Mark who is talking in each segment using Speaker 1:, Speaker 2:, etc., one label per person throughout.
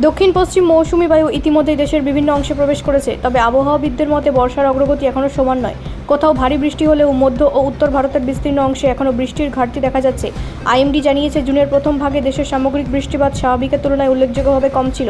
Speaker 1: দক্ষিণ পশ্চিম মৌসুমি বায়ু ইতিমধ্যেই দেশের বিভিন্ন অংশে প্রবেশ করেছে, তবে আবহাওয়াবিদদের মতে বর্ষার অগ্রগতি এখনও সমান নয়। কোথাও ভারী বৃষ্টি হলেও মধ্য ও উত্তর ভারতের বিস্তীর্ণ অংশে এখনও বৃষ্টির ঘাটতি দেখা যাচ্ছে। আইএমডি জানিয়েছে, জুনের প্রথম ভাগে দেশের সামগ্রিক বৃষ্টিপাত স্বাভাবিকের তুলনায় উল্লেখযোগ্যভাবে কম ছিল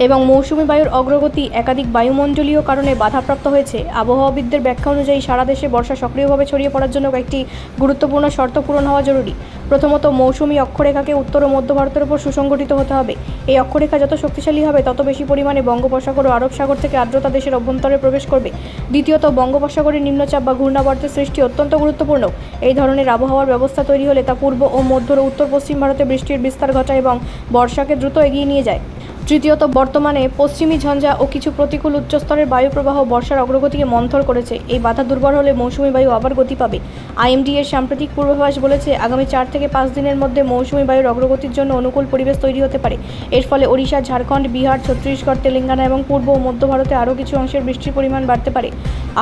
Speaker 1: এবং মৌসুমি বায়ুর অগ্রগতি একাধিক বায়ুমণ্ডলীয় কারণে বাধাপ্রাপ্ত হয়েছে। আবহাওয়াবিদদের ব্যাখ্যা অনুযায়ী সারা দেশে বর্ষা সক্রিয়ভাবে ছড়িয়ে পড়ার জন্য কয়েকটি গুরুত্বপূর্ণ শর্ত পূরণ হওয়া জরুরি। প্রথমত, মৌসুমি অক্ষরেখাকে উত্তর ও মধ্য ভারতের উপর সুসংগঠিত হতে হবে। এই অক্ষরেখা যত শক্তিশালী হবে, তত বেশি পরিমাণে বঙ্গোপসাগর ও আরব সাগর থেকে আর্দ্রতা দেশের অভ্যন্তরে প্রবেশ করবে। দ্বিতীয়ত, বঙ্গোপসাগরের নিম্নচাপ বা ঘূর্ণাবর্তের সৃষ্টি অত্যন্ত গুরুত্বপূর্ণ। এই ধরনের আবহাওয়ার ব্যবস্থা তৈরি হলে তা পূর্ব ও মধ্য ও উত্তর পশ্চিম ভারতে বৃষ্টির বিস্তার ঘটায় এবং বর্ষাকে দ্রুত এগিয়ে নিয়ে যায়। তৃতীয়ত, বর্তমানে পশ্চিমী ঝঞ্ঝা ও কিছু প্রতিকূল উচ্চস্তরের বায়ুপ্রবাহ বর্ষার অগ্রগতিকে মন্থর করেছে। এই বাধা দুর্বল হলে মৌসুমি বায়ু আবার গতি পাবে। আইএমডি এর সাম্প্রতিক পূর্বাভাস বলেছে, আগামী 4 থেকে 5 দিনের মধ্যে মৌসুমি বায়ুর অগ্রগতির জন্য অনুকূল পরিবেশ তৈরি হতে পারে। এর ফলে ওড়িশা, ঝাড়খণ্ড, বিহার, ছত্তিশগড়, তেলেঙ্গানা এবং পূর্ব ও মধ্য ভারতে আরও কিছু অংশের বৃষ্টির পরিমাণ বাড়তে পারে।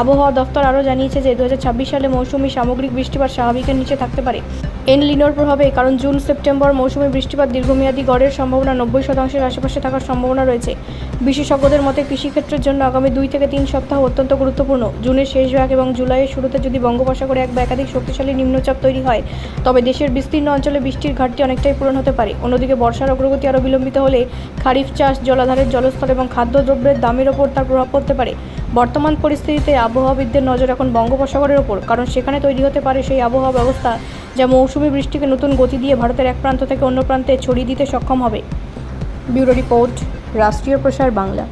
Speaker 1: আবহাওয়া দফতর আরও জানিয়েছে যে 2026 সালে মৌসুমি সামগ্রিক বৃষ্টিপাত স্বাভাবিকের নিচে থাকতে পারে এল নিনোর প্রভাবে, কারণ জুন-সেপ্টেম্বর মৌসুমি বৃষ্টিপাত দীর্ঘমেয়াদী গড়ের সম্ভাবনা 90% আশেপাশে থাকার সম্ভাবনা রয়েছে। বিশেষজ্ঞদের মতে কৃষিক্ষেত্রের জন্য আগামী 2 থেকে 3 সপ্তাহ অত্যন্ত গুরুত্বপূর্ণ। জুনের শেষ ভাগ এবং জুলাইয়ের শুরুতে যদি বঙ্গোপসাগরে এক বা একাধিক শক্তিশালী নিম্নচাপ তৈরি হয়, তবে দেশের বিস্তীর্ণ অঞ্চলে বৃষ্টির ঘাটতি অনেকটাই পূরণ হতে পারে। অন্যদিকে বর্ষার অগ্রগতি আরও বিলম্বিত হলে খারিফ চাষ, জলাধারের জলস্তর এবং খাদ্যদ্রব্যের দামের ওপর তার প্রভাব পড়তে পারে। বর্তমান পরিস্থিতিতে আবহাওয়াবিদদের নজর এখন বঙ্গোপসাগরের ওপর, কারণ সেখানে তৈরি হতে পারে সেই আবহাওয়া ব্যবস্থা যা মৌসুমি বৃষ্টিকে নতুন গতি দিয়ে ভারতের এক প্রান্ত থেকে অন্য প্রান্তে ছড়িয়ে দিতে সক্ষম হবে। ব্যুরো রিপোর্ট, রাষ্ট্রীয় প্রসার বাংলা।